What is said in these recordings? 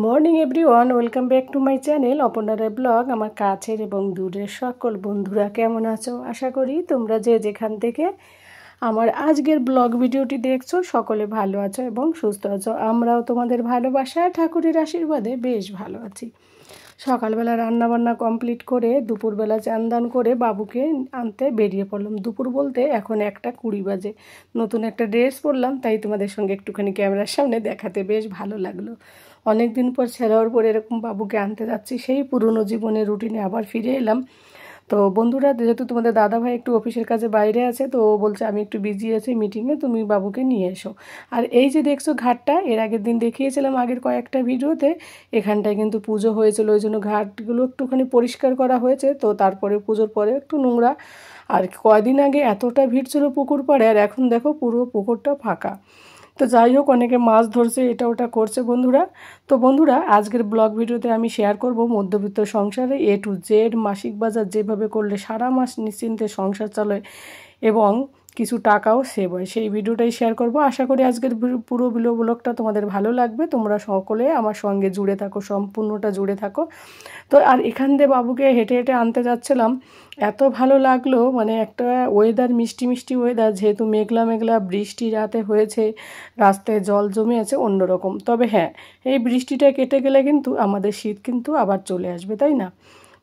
Morning everyone, welcome back to my channel অপর্ণার blog. আমার কাছের এবং দূরের সকল বন্ধুরা কেমন আছো? আশা করি তোমরা যে যেখান থেকে আমার আজকের ব্লগ ভিডিওটি দেখছো সকলে ভালো আছো এবং সুস্থ আছো। আমরাও তোমাদের ভালোবাসা ঠাকুরের আশীর্বাদে বেশ ভালো আছি। সকালবেলা রান্নাবান্না কমপ্লিট করে দুপুরবেলা চান দান করে বাবুকে আনতে বেরিয়ে পড়লাম। দুপুর বলতে এখন 1:20 বাজে। নতুন একটা ড্রেস পরলাম, তাই তোমাদের সঙ্গে একটুখানি ক্যামেরার সামনে দেখাতে বেশ ভালো লাগলো। অনেক দিন পর ছেলের পর এরকম বাবুকে আনতে যাচ্ছি, সেই পুরনো জীবনের রুটিনে আবার ফিরে এলাম। তো বন্ধুরা, যেহেতু তোমাদের দাদাভাই একটু অফিসের কাজে বাইরে আছে, তো ও বলছে আমি একটু বিজি আছি মিটিংয়ে, তুমি বাবুকে নিয়ে এসো। আর এই যে দেখছো ঘাটটা, এর আগের দিন দেখিয়েছিলাম আগের কয়েকটা ভিডিওতে। এখানটায় কিন্তু পুজো হয়েছিল, ওই জন্য ঘাটগুলো একটুখানি পরিষ্কার করা হয়েছে। তো তারপরে পুজোর পরে একটু নোংরা। আর কয়দিন আগে এতটা ভিড় ছিল পুকুর পাড়ে, আর এখন দেখো পুরো পুকুরটা ফাঁকা। তো যাই হোক, অনেকে মাছ ধরছে, এটা ওটা করছে বন্ধুরা। তো বন্ধুরা, আজকের ব্লগ ভিডিওতে আমি শেয়ার করব মধ্যবিত্ত সংসারে A to Z মাসিক বাজার যেভাবে করলে সারা মাস নিশ্চিন্তে সংসার চলে এবং কিছু টাকাও সেভ হয়, সেই ভিডিওটাই শেয়ার করব। আশা করি আজকের পুরো ব্লগটা তোমাদের ভালো লাগবে। তোমরা সকলে আমার সঙ্গে জুড়ে থাকো, সম্পূর্ণটা জুড়ে থাকো। তো আর এখান দিয়ে বাবুকে হেঁটে হেঁটে আনতে যাচ্ছিলাম, এত ভালো লাগলো। মানে একটা ওয়েদার, মিষ্টি মিষ্টি ওয়েদার, যেহেতু মেঘলা মেঘলা বৃষ্টি রাতে হয়েছে, রাস্তায় জল জমে আছে অন্যরকম। তবে হ্যাঁ, এই বৃষ্টিটা কেটে গেলে কিন্তু আমাদের শীত কিন্তু আবার চলে আসবে, তাই না?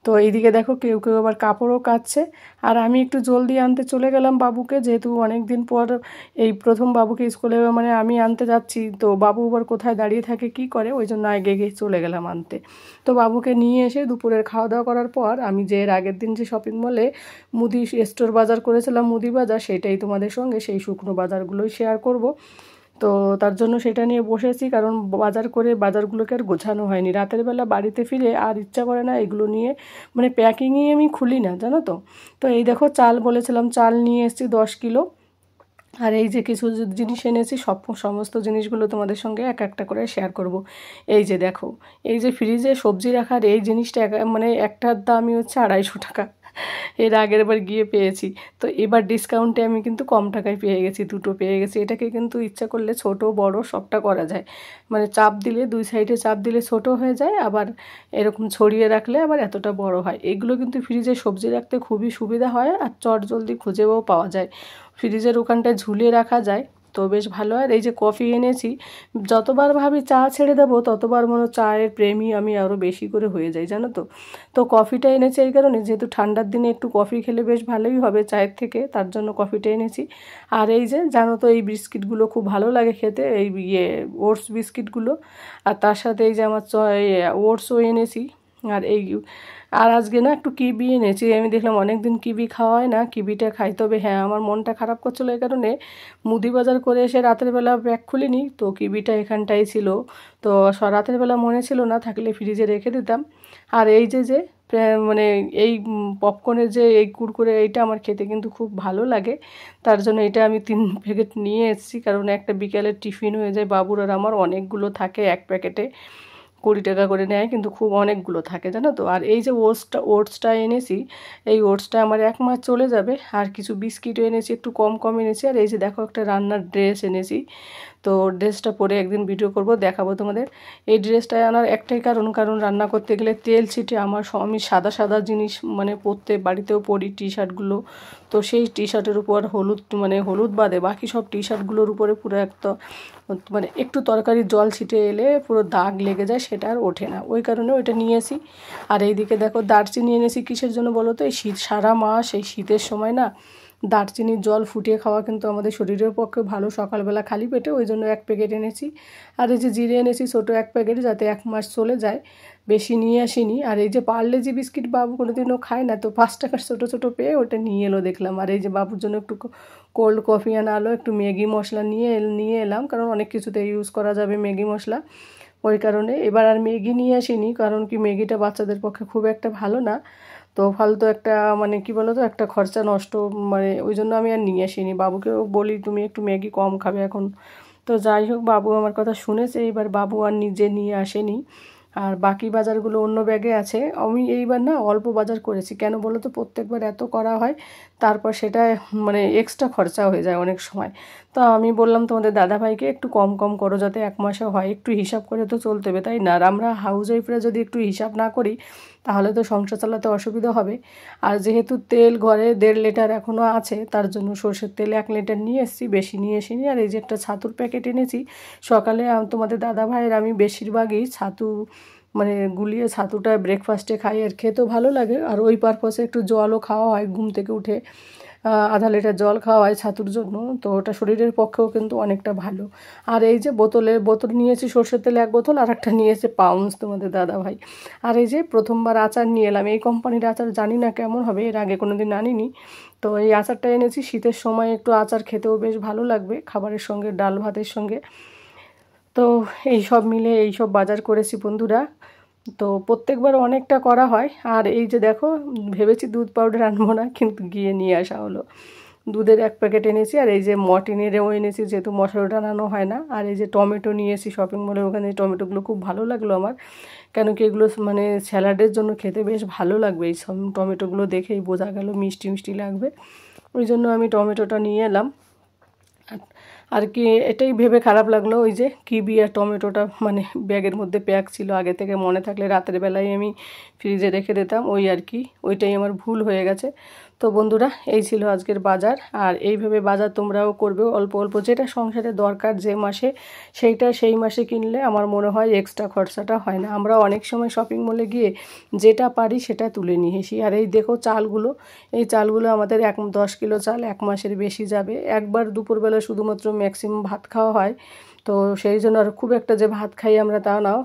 তো এইদিকে দেখো কেউ কেউ আবার কাপড়ও কাচ্ছে। আর আমি একটু জলদি আনতে চলে গেলাম বাবুকে, যেহেতু অনেক দিন পর এই প্রথম বাবুকে স্কুলে মানে আমি আনতে যাচ্ছি। তো বাবু আবার কোথায় দাঁড়িয়ে থাকে কি করে, ওই জন্য আগে গিয়ে চলে গেলাম আনতে। তো বাবুকে নিয়ে এসে দুপুরের খাওয়া দাওয়া করার পর আমি যে এর আগের দিন যে শপিং মলে মুদি স্টোর বাজার করেছিলাম, মুদি বাজার, সেটাই তোমাদের সঙ্গে সেই শুকনো বাজারগুলোই শেয়ার করব। তো তার জন্য সেটা নিয়ে বসেছি, কারণ বাজার করে বাজারগুলোকে আর গোছানো হয়নি। রাতের বেলা বাড়িতে ফিরে আর ইচ্ছা করে না এগুলো নিয়ে, মানে প্যাকিংই আমি খুলি না, জানো তো। তো এই দেখো চাল বলেছিলাম, চাল নিয়ে এসেছি 10 কিলো। আর এই যে কিছু জিনিস এনেছি, সমস্ত জিনিসগুলো তোমাদের সঙ্গে এক একটা করে শেয়ার করব। এই যে দেখো, এই যে ফ্রিজে সবজি রাখার এই জিনিসটা মানে একটার দামই হচ্ছে 250 টাকা। এর আগের বার গিয়ে পেয়েছি, তো এবার ডিসকাউন্টে আমি কিন্তু কম টাকায় পেয়ে গেছি, দুটো পেয়ে গেছি। এটাকে কিন্তু ইচ্ছা করলে ছোট বড় সবটা করা যায়, মানে চাপ দিলে দুই সাইডে চাপ দিলে ছোট হয়ে যায়, আবার এরকম ছড়িয়ে রাখলে আবার এতটা বড় হয়। এগুলো কিন্তু ফ্রিজে সবজি রাখতে খুবই সুবিধা হয়, আর চট জলদি খুঁজেও পাওয়া যায়, ফ্রিজের ওখানটায় ঝুলিয়ে রাখা যায়। তো বেশ ভালো। আর এই যে কফি এনেছি, যতবার ভাবি চা ছেড়ে দেবো ততবার মনে চায়ের প্রেমী আমি আরও বেশি করে হয়ে যাই, জানো তো। তো কফিটা এনেছি এই কারণে, যেহেতু ঠান্ডার দিনে একটু কফি খেলে বেশ ভালোই হবে চায়ের থেকে, তার জন্য কফিটা এনেছি। আর এই যে জানো তো, এই বিস্কিটগুলো খুব ভালো লাগে খেতে, এই ওটস বিস্কিটগুলো। আর তার সাথে এই যে আমার ওটসও এনেছি। আর আর আজকে না একটু কিবি এনেছি, আমি দেখলাম অনেক দিন কিবি খাওয়া হয় না, কিবিটা খাই। তবে হ্যাঁ, আমার মনটা খারাপ করছিলো, এই কারণে মুদি বাজার করে এসে রাতের বেলা ব্যাগ খুলিনি, তো কিবিটা এখানটাই ছিল। তো রাতের বেলা মনে ছিল না, থাকলে ফ্রিজে রেখে দিতাম। আর এই যে মানে এই পপকর্নের যে এই কুরকুরে, এইটা আমার খেতে কিন্তু খুব ভালো লাগে। তার জন্য এটা আমি 3 প্যাকেট নিয়ে এসেছি, কারণ একটা বিকেলের টিফিন হয়ে যায় বাবুর আর আমার, অনেকগুলো থাকে এক প্যাকেটে, 20 টাকা করে নেয়, কিন্তু খুব অনেকগুলো থাকে, জানো তো। আর এই যে ওটসটা এনেছি, এই ওটসটা আমার 1 মাস চলে যাবে। আর কিছু বিস্কিটও এনেছি, একটু কম কম এনেছি। আর এই যে দেখো একটা রান্নার ড্রেস এনেছি, তো ড্রেসটা পরে একদিন ভিডিও করব, দেখাবো তোমাদের। এই ড্রেসটা আনার একটাই কারণ রান্না করতে গেলে তেল ছিটে আমি সাদা সাদা জিনিস মানে পরতে বাড়িতেও পরি, টি শার্টগুলো। তো সেই টি শার্টের উপর হলুদ বাদে বাকি সব টি শার্টগুলোর উপরে পুরো একটা মানে একটু তরকারির জল ছিটে এলে পুরো দাগ লেগে যায়, সেটা আর ওঠে না, ওই কারণে ওইটা নিয়েছি। আর এইদিকে দেখো দারচিনি এনেছি, কিসের জন্য বলো তো, এই শীত সারা মাস এই শীতের সময় না দারচিনির জল ফুটিয়ে খাওয়া কিন্তু আমাদের শরীরের পক্ষে ভালো, সকালবেলা খালি পেটে, ওই জন্য 1 প্যাকেট এনেছি। আর এই যে জিরে এনেছি ছোটো 1 প্যাকেট, যাতে 1 মাস চলে যায়, বেশি নিয়ে আসিনি। আর এই যে পার্লে-জি বিস্কিট বাবু কোনোদিনও খায় না, তো 5 টাকার ছোটো ছোটো পেয়ে ওটা নিয়ে এলো দেখলাম। আর এই যে বাবুর জন্য একটু কোল্ড কফি আনালো, একটু ম্যাগি মশলা নিয়ে এলাম, কারণ অনেক কিছুতে ইউজ করা যাবে ম্যাগি মশলা, ওই কারণে। এবার আর ম্যাগি নিয়ে আসিনি, কারণ কি ম্যাগিটা বাচ্চাদের পক্ষে খুব একটা ভালো না, তো ফালতু একটা মানে কি বলো তো, একটা খরচা নষ্ট, মানে ওই জন্য আমি আর নিয়ে আসিনি। বাবুকেও বলি তুমি একটু ম্যাগি কম খাবে এখন। তো যাই হোক, বাবু আমার কথা শুনেছে, এবার বাবু আর নিজে নিয়ে আসেনি। আর বাকি বাজারগুলো অন্য ব্যাগে আছে। আমি এইবার না অল্প বাজার করেছি, কেন বলো তো, প্রত্যেকবার এত করা হয়, তারপর সেটা মানে এক্সট্রা খরচা হয়ে যায় অনেক সময়। তো তো আমি বললাম তোমাদের দাদাভাইকে একটু কম কম করো, যাতে 1 মাসে হয়, একটু হিসাব করে তো চলতে হবে, তাই না? আর আমরা হাউস ওয়াইফরা যদি একটু হিসাব না করি তাহলে তো সংসার চালাতে অসুবিধা হবে। আর যেহেতু তেল ঘরে 1.5 লিটার এখনও আছে, তার জন্য সর্ষের তেল 1 লিটার নিয়ে এসেছি, বেশি নিয়ে এসিনি। আর এই যে একটা ছাতুর প্যাকেট এনেছি। সকালে তোমাদের দাদাভাইয়ের আমি বেশিরভাগই ছাতু মানে গুলিয়ে ছাতুটা ব্রেকফাস্টে খাই, আর খেতেও ভালো লাগে। আর ওই পারপাসে একটু জলও খাওয়া হয়, ঘুম থেকে উঠে আধা লিটার জল খাওয়া হয় ছাতুর জন্য, তো ওটা শরীরের পক্ষেও কিন্তু অনেকটা ভালো। আর এই যে বোতল নিয়েছি সর্ষের তেল 1 বোতল, আর একটা নিয়েছে পাউন্স তোমাদের দাদাভাই। আর এই যে প্রথমবার আচার নিয়ে এলাম, এই কোম্পানির আচার জানি না কেমন হবে, এর আগে কোনো দিন আনিনি। তো এই আচারটা এনেছি, শীতের সময় একটু আচার খেতেও বেশ ভালো লাগবে, খাবারের সঙ্গে, ডাল ভাতের সঙ্গে। তো এই সব মিলে এই সব বাজার করেছি বন্ধুরা। তো প্রত্যেকবার অনেকটা করা হয়। আর এই যে দেখো, ভেবেছি দুধ পাউডার আনবো না, কিন্তু গিয়ে নিয়ে আসা হলো। দুধের 1 প্যাকেট এনেছি, আর এই যে মর্টিনেরও এনেছি, যেহেতু মশলাটা আনানো হয় না। আর এই যে টমেটো নিয়েছি শপিং মলের ওখানে, টমেটোগুলো খুব ভালো লাগলো আমার, কেন কি এগুলো মানে স্যালাডের জন্য খেতে বেশ ভালো লাগবে। এই সব টমেটোগুলো দেখেই বোঝা গেল মিষ্টি মিষ্টি লাগবে, ওই জন্য আমি টমেটোটা নিয়ে এলাম। আর কি এটাই ভেবে খারাপ লাগলো, ওই যে কিবি আর টমেটোটা মানে ব্যাগের মধ্যে প্যাক ছিল, আগে থেকে মনে থাকলে রাতের বেলায় আমি ফ্রিজে রেখে দিতাম, ওই আর কি, ওইটাই আমার ভুল হয়ে গেছে। তো বন্ধুরা, এই ছিল আজকের বাজার। আর এইভাবে বাজার তোমরাও করবে, অল্প অল্প যেটা সংসারে দরকার যে মাসে, সেইটা সেই মাসে কিনলে আমার মনে হয় এক্সট্রা খরচাটা হয় না। আমরা অনেক সময় শপিং মলে গিয়ে যেটা পারি সেটা তুলে নিয়ে এসি। আর এই দেখো চালগুলো, এই চালগুলো আমাদের 10 কিলো চাল 1 মাসের বেশি যাবে। একবার দুপুরবেলা শুধুমাত্র ম্যাক্সিমাম ভাত খাওয়া হয়, তো সেই জন্য আর খুব একটা যে ভাত খাই আমরা তা নাও,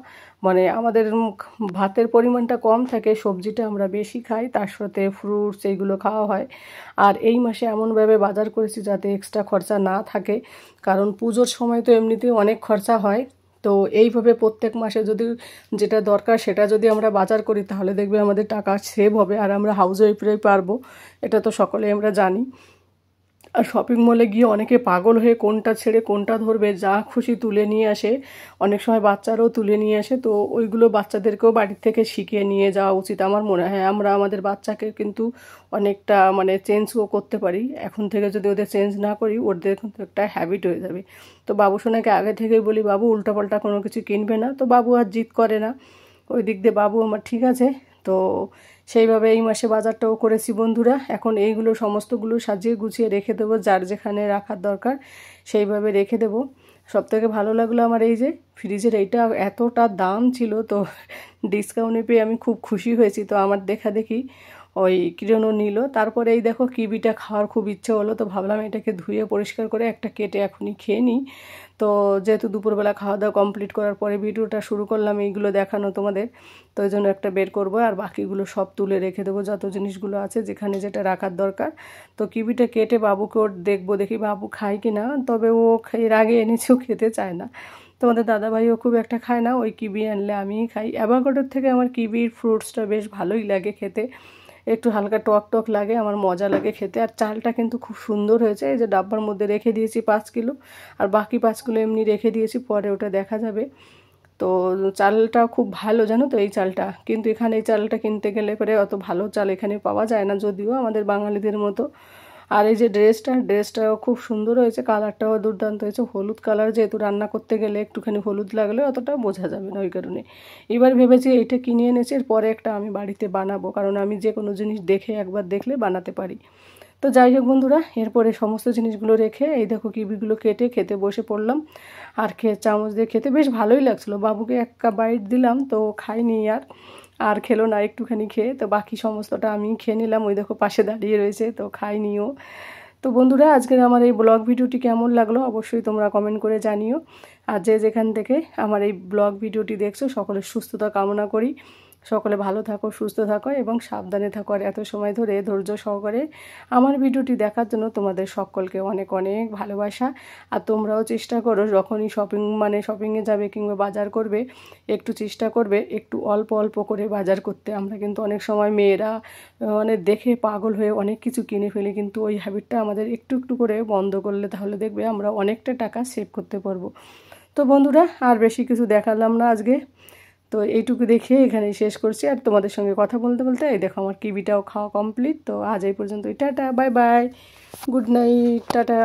মানে আমাদের ভাতের পরিমাণটা কম থাকে, সবজিটা আমরা বেশি খাই, তার সাথে ফ্রুটস এইগুলো খাওয়া হয়। আর এই মাসে এমনভাবে বাজার করেছি যাতে এক্সট্রা খরচা না থাকে, কারণ পুজোর সময় তো এমনিতেই অনেক খরচা হয়। তো এইভাবে প্রত্যেক মাসে যদি যেটা দরকার সেটা যদি আমরা বাজার করি, তাহলে দেখবে আমাদের টাকা সেভ হবে, আর আমরা হাউস ওয়াইফরাই পারবো, এটা তো সকলে আমরা জানি। আর শপিং মলে গিয়ে অনেকে পাগল হয়ে কোনটা ছেড়ে কোনটা ধরবে, যা খুশি তুলে নিয়ে আসে, অনেক সময় বাচ্চারাও তুলে নিয়ে আসে। তো ওইগুলো বাচ্চাদেরকেও বাড়ির থেকে শিখিয়ে নিয়ে যাওয়া উচিত আমার মনে হয়। আমরা আমাদের বাচ্চাকে কিন্তু অনেকটা মানে চেঞ্জও করতে পারি, এখন থেকে যদি ওদের চেঞ্জ না করি ওদের কিন্তু একটা হ্যাবিট হয়ে যাবে। তো বাবু সোনাকে আগে থেকেই বলি, বাবু উল্টাপাল্টা কোনো কিছু কিনবে না, তো বাবু আর জিদ করে না, ওই দিক দিয়ে বাবু আমার ঠিক আছে। তো সেইভাবে এই মাসে বাজারটাও করেছি বন্ধুরা। এখন এইগুলো সমস্তগুলো সাজিয়ে গুছিয়ে রেখে দেবো, যার যেখানে রাখার দরকার সেইভাবে রেখে দেবো। সবথেকে ভালো লাগলো আমার এই যে ফ্রিজের এইটা, এতটা দাম ছিল, তো ডিসকাউন্টে পেয়ে আমি খুব খুশি হয়েছি। তো আমার দেখা দেখি ওই কিরণও নিল। তারপরে এই দেখো কিবিটা খাওয়ার খুব ইচ্ছে হলো, তো ভাবলাম এটাকে ধুয়ে পরিষ্কার করে একটা কেটে এখনই খেয়ে নিই। তো যেহেতু দুপুরবেলা খাওয়া দাওয়া কমপ্লিট করার পরে ভিডিওটা শুরু করলাম এইগুলো দেখানো তোমাদের, তো ওই জন্য একটা বের করবো, আর বাকিগুলো সব তুলে রেখে দেবো, যত জিনিসগুলো আছে যেখানে যেটা রাখার দরকার। তো কিবিটা কেটে বাবুকে ওর দেখবো, দেখি বাবু খায় কি না। তবে ও এর আগে এনেছেও, খেতে চায় না। তোমাদের দাদাভাইও খুব একটা খায় না, ওই কিবি আনলে আমিই খাই। অ্যাভোকাডোর থেকে আমার কিবির ফ্রুটসটা বেশ ভালোই লাগে খেতে, একটু হালকা টক টক লাগে, আমার মজা লাগে খেতে। আর চালটা কিন্তু খুব সুন্দর হয়েছে, এই যে ডাব্বার মধ্যে রেখে দিয়েছি 5 কিলো, আর বাকি 5 কিলো এমনি রেখে দিয়েছি, পরে ওটা দেখা যাবে। তো চালটা খুব ভালো জানো তো এই চালটা, কিন্তু এখানে এই চালটা কিনতে গেলে পরে অত ভালো চাল এখানে পাওয়া যায় না, যদিও আমাদের বাঙালিদের মতো। আর এই যে ড্রেসটাও খুব সুন্দর হয়েছে, কালারটাও দুর্দান্ত হয়েছে, হলুদ কালার, যেহেতু রান্না করতে গেলে একটুখানি হলুদ লাগলে অতটা বোঝা যাবে না, ওই কারণে এবার ভেবেছি এইটা কিনে এনেছি, এরপরে একটা আমি বাড়িতে বানাবো, কারণ আমি যে কোনো জিনিস দেখে একবার দেখলে বানাতে পারি। তো যাই হোক বন্ধুরা, এরপরে সমস্ত জিনিসগুলো রেখে এই দেখো কিবিগুলো কেটে খেতে বসে পড়লাম। আর চামচ দিয়ে খেতে বেশ ভালোই লাগছিলো, বাবুকে 1 বাইট দিলাম, তো খাইনি আর খেলো না, একটুখানি খেয়ে, তো বাকি সমস্তটা আমি খেয়ে নিলাম। ওই দেখো পাশে দাঁড়িয়ে রয়েছে, তো খাইনিও। তো বন্ধুরা, আজকের আমার এই ব্লগ ভিডিওটি কেমন লাগলো অবশ্যই তোমরা কমেন্ট করে জানিও। আর যে যেখান থেকে আমার এই ব্লগ ভিডিওটি দেখছো, সকলের সুস্থতা কামনা করি, সকলে ভালো থাকো, সুস্থ থাকো এবং সাবধানে থাকো। আর এত সময় ধরে ধৈর্য সহকারে আমার ভিডিওটি দেখার জন্য তোমাদের সকলকে অনেক অনেক ভালোবাসা। আর তোমরাও চেষ্টা করো, যখনই শপিংয়ে যাবে কিংবা বাজার করবে, একটু চেষ্টা করবে একটু অল্প অল্প করে বাজার করতে। আমরা কিন্তু অনেক সময় মেয়েরা মানে দেখে পাগল হয়ে অনেক কিছু কিনে ফেলি, কিন্তু ওই হ্যাবিটটা আমাদের একটু একটু করে বন্ধ করলে তাহলে দেখবে আমরা অনেকটা টাকা সেভ করতে পারবো। তো বন্ধুরা, আর বেশি কিছু দেখালাম না আজকে, তো এইটুকু দেখে এখানেই শেষ করছি। আর তোমাদের সঙ্গে কথা বলতে বলতে এই দেখো আমার কিবিটাও খাওয়া কমপ্লিট। তো আজ এই পর্যন্ত, tata, bye bye, good night, tata.